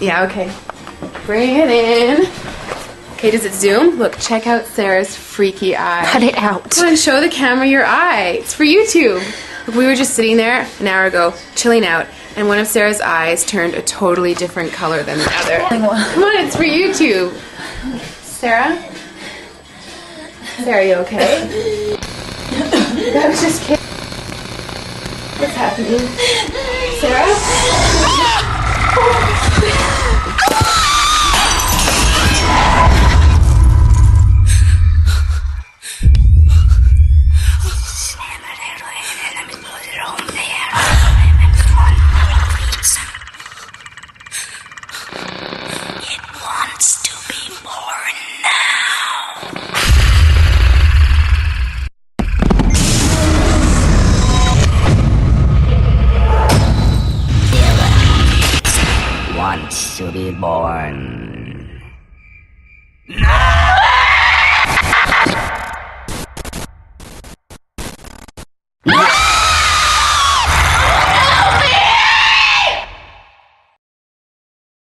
Yeah, okay. Bring it in. Okay, does it zoom? Look, check out Sarah's freaky eye. Cut it out. Come on, show the camera your eye. It's for YouTube. Look, we were just sitting there an hour ago, chilling out, and one of Sarah's eyes turned a totally different color than the other. Come on, it's for YouTube. Sarah? Sarah, you okay? That was just kidding. What's happening? Sarah? Wants to be born.